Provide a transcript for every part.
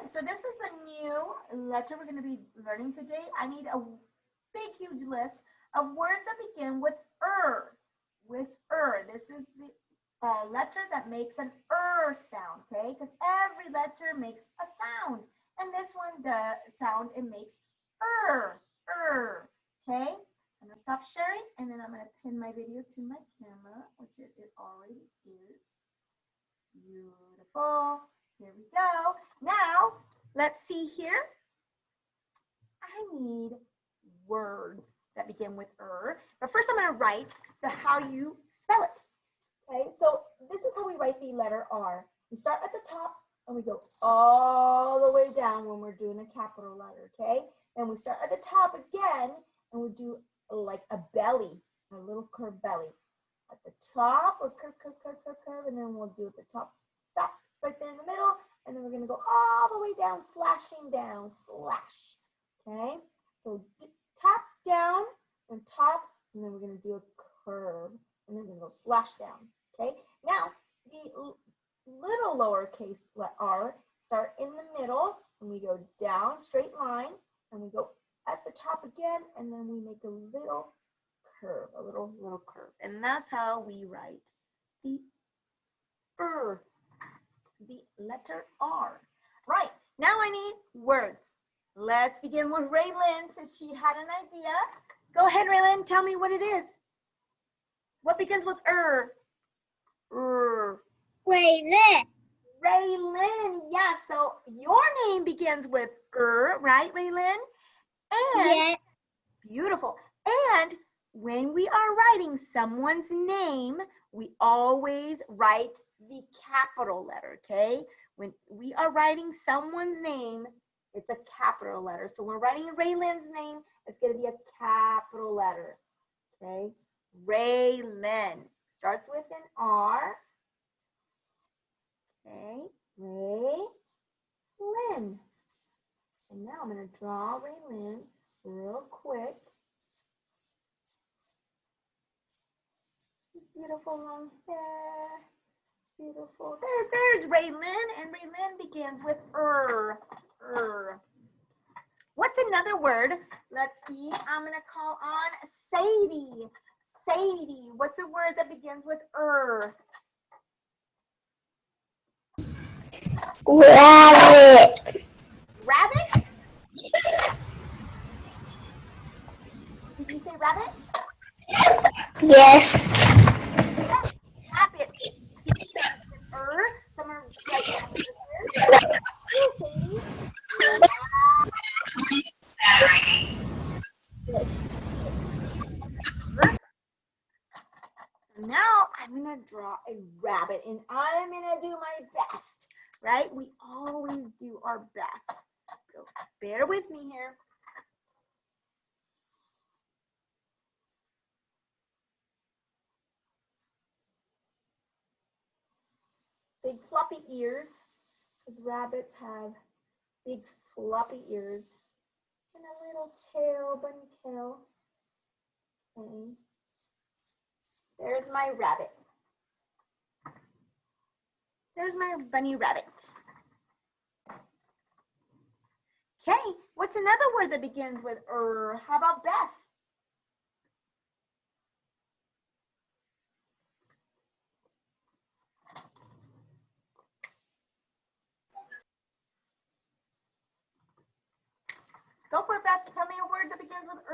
right, so this is a new letter we're going to be learning today. I need a big, huge list of words that begin with er. With er. This is the letter that makes an er sound, okay? Because every letter makes a sound. And this one, the sound, it makes er, okay? I'm going to stop sharing, and then I'm going to pin my video to my camera, which it already is. Beautiful. Here we go. Now, let's see here. I need words that begin with er. But first I'm going to write how you spell it. Okay, so this is how we write the letter R. We start at the top and we go all the way down when we're doing a capital letter, okay? And we start at the top again and we do like a belly, a little curved belly. At the top, we'll curve, and then we'll do at the top, stop right there in the middle, and then we're going to go all the way down, slashing down, slash, okay? So top, down, and top, and then we're going to do a curve, and then we're going to go slash down, okay? Now, the little lowercase r start in the middle, and we go down, straight line, and we go at the top again, and then we make a little curve, a little curve. And that's how we write the the letter R. Right, now I need words. Let's begin with Raylin, since she had an idea. Go ahead, Raylin, tell me what it is. What begins with Raylin. Raylin, yes, so your name begins with right, Raylin? And yes. Beautiful. And when we are writing someone's name, we always write the capital letter, okay? When we are writing someone's name, it's a capital letter. So we're writing Raylin's name, it's going to be a capital letter, okay? Raylin starts with an R, okay? Raylin. And now I'm going to draw Raylin real quick. Beautiful long hair. Beautiful. There's Raylin, and Raylin begins with What's another word? Let's see. I'm going to call on Sadie. Sadie, what's a word that begins with Rabbit. Rabbit? Did you say rabbit? Yes. Rabbit. Someone write here, Sadie. Now I'm going to draw a rabbit, and I'm going to do my best, right? We always do our best. So bear with me here. Big floppy ears, because rabbits have big floppy ears. And a little tail, bunny tail. Okay. There's my rabbit. There's my bunny rabbit. Okay, what's another word that begins with How about Beth? Go for it, Beth. Tell me a word that begins with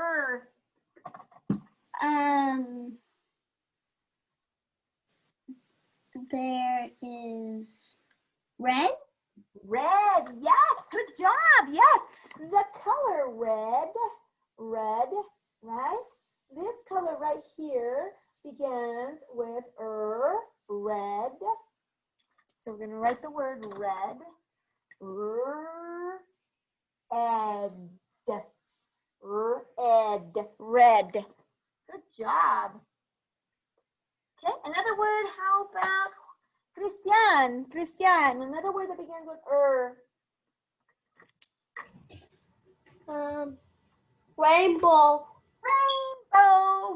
There is red. Red, yes, good job, yes. The color red, right? This color right here begins with red. So we're gonna write the word red. Red. Good job. Okay, another word, how about Christian, another word that begins with Rainbow.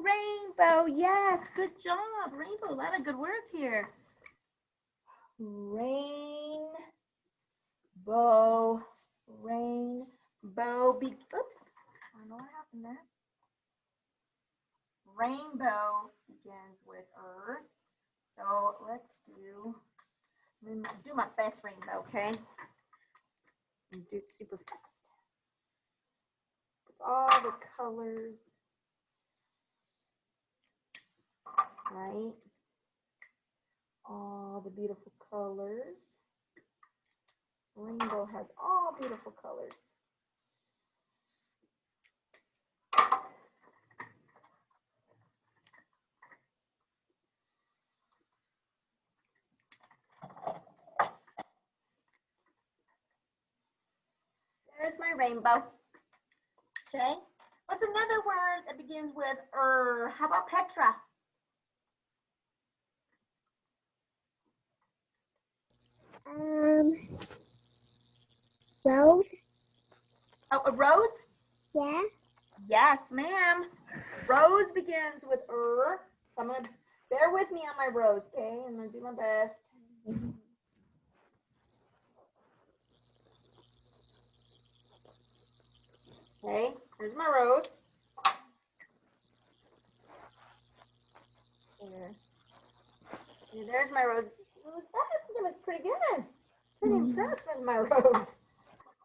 Rainbow, yes, good job. Rainbow, a lot of good words here. Rainbow. oops, I don't know what happened there. Rainbow begins with So let's do my best rainbow, okay? And do it super fast. With all the colors, right? All the beautiful colors. Rainbow has all beautiful colors. There's my rainbow. Okay. What's another word that begins with How about Petra? Rose. Oh, a rose? Yeah. Yes, ma'am. Rose begins with So I'm gonna bear with me on my rose, okay? I'm gonna do my best. Okay, here's my rose. There. And there's my rose. I think it looks pretty good. Pretty impressed with my rose.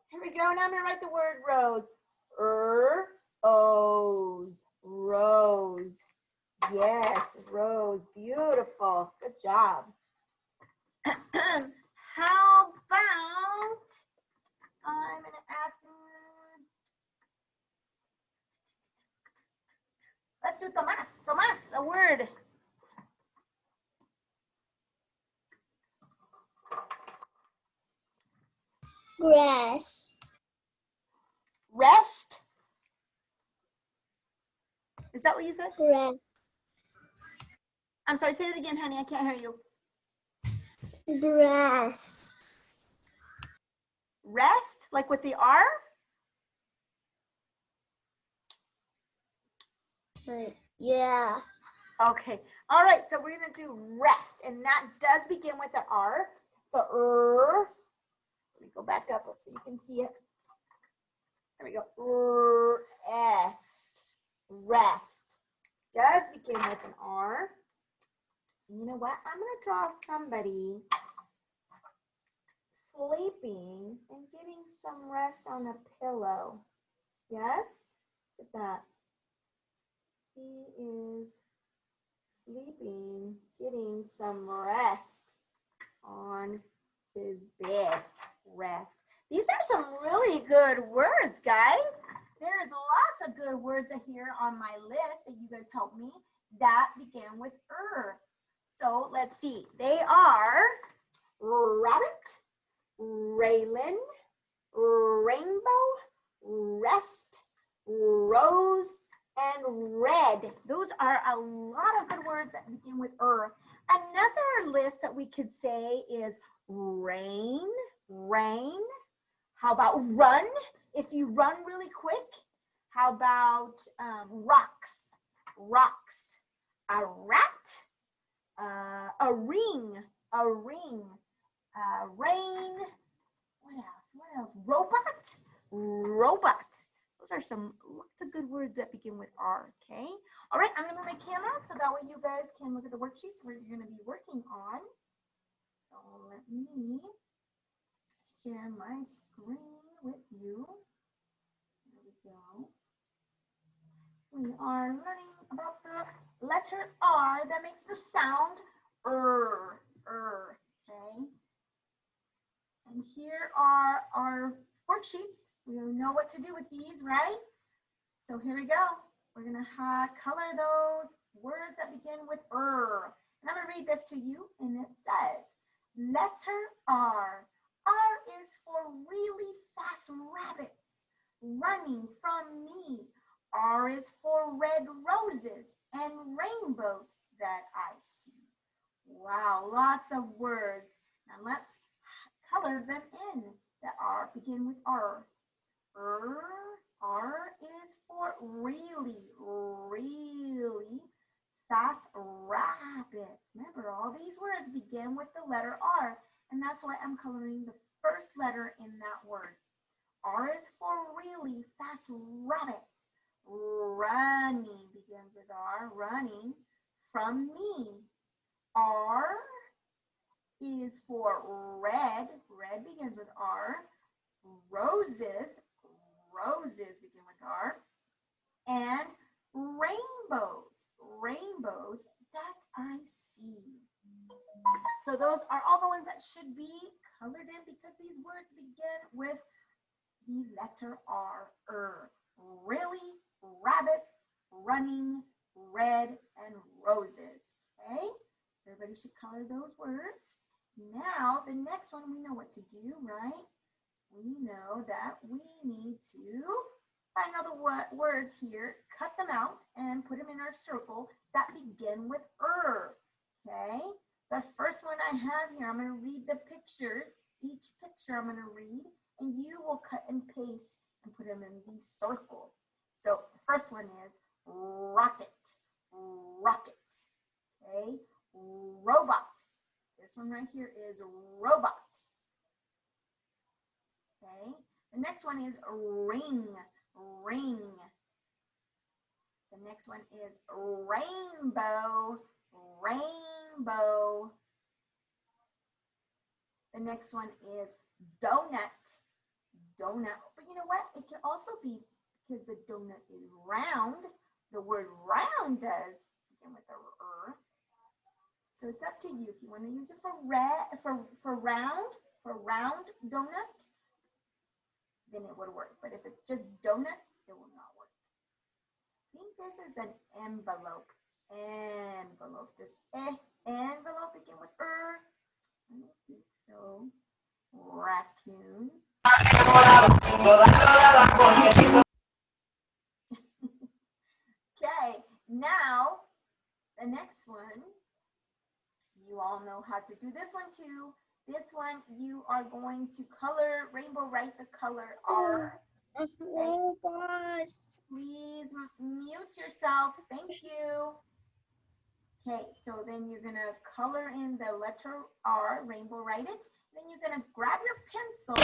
Here we go. Now I'm gonna write the word rose. O's. Rose. Yes, rose. Beautiful. Good job. How about I'm gonna ask. Let's do Tomás. Tomás, a word. Grass. Rest. Is that what you said? Grass. I'm sorry, say it again, honey. I can't hear you. Grass. Rest, like with the R? Yeah. Okay. All right, so we're going to do rest, and that does begin with an R. So, let me go back up so you can see it. There we go. Rest. Rest. Does begin with an R. And you know what? I'm going to draw somebody sleeping and getting some rest on a pillow. Yes? Look at that. He is sleeping, getting some rest on his bed. Rest. These are some really good words, guys. There's lots of good words here on my list that you guys helped me that begin with So let's see. They are rabbit, Raylan, rainbow, rest, rose, and red. Those are a lot of good words that begin with Another list that we could say is rain, rain. How about run? If you run really quick. How about rocks, rocks. A rat, a ring, rain. What else? What else? Robot, robot. Those are some lots of good words that begin with R, okay? All right, I'm gonna move my camera so that way you guys can look at the worksheets where you're gonna be working on. So let me share my screen with you. There we go. We are learning about the letter R that makes the sound okay? And here are our worksheets. We know what to do with these, right? So here we go. We're gonna color those words that begin with And I'm gonna read this to you, and it says, letter R. R is for really fast rabbits running from me. R is for red roses and rainbows that I see. Wow, lots of words. Now let's color them in that are begin with R. R is for really, really fast rabbits. Remember, all these words begin with the letter R, and that's why I'm coloring the first letter in that word. R is for really fast rabbits. Running begins with R, running from me. R is for red. Red begins with R. Roses. Roses begin with R. And rainbows. Rainbows that I see. So those are all the ones that should be colored in because these words begin with the letter R. Really, rabbits, running, red, and roses. Okay? Everybody should color those words. Now, the next one, we know what to do, right? We know that we need to find all the words here, cut them out, and put them in our circle that begin with okay? The first one I have here, I'm going to read the pictures. Each picture I'm going to read, and you will cut and paste and put them in the circle. So the first one is rocket, rocket, okay? Robot. This one right here is robot, okay? The next one is ring, ring. The next one is rainbow, rainbow. The next one is donut, donut. But you know what? It can also be because the donut is round. The word round does begin with a So it's up to you if you want to use it for round donut, then it would work. But if it's just donut, it will not work. I think this is an envelope. Envelope. Does envelope begin with I don't think so. Raccoon. Okay, now the next one, you all know how to do this one too. This one, you are going to color, rainbow, write the color R. Okay. Please mute yourself. Thank you. Okay, so then you're going to color in the letter R, rainbow, write it. Then you're going to grab your pencil,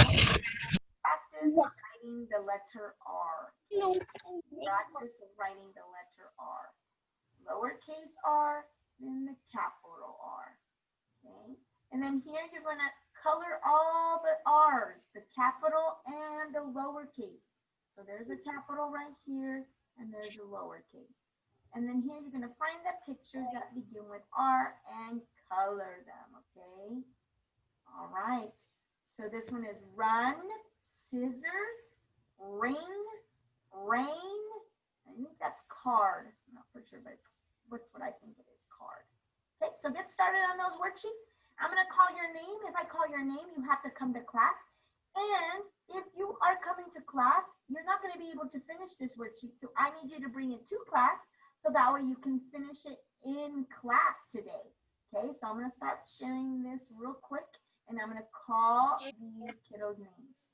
practice writing the letter R. Practice writing the letter R. Lowercase r, then the capital R. Okay, and then here you're going to color all the R's, the capital and the lowercase. So there's a capital right here, and there's a lowercase. And then here you're going to find the pictures that begin with R and color them, okay? All right. So this one is run, scissors, ring, rain. I think that's card. I'm not for sure, but it's what I think it is, card. Okay, so get started on those worksheets. I'm going to call your name. If I call your name, you have to come to class. And if you are coming to class, you're not going to be able to finish this worksheet. So I need you to bring it to class so that way you can finish it in class today. Okay, so I'm going to start sharing this real quick, and I'm going to call the kiddos' names.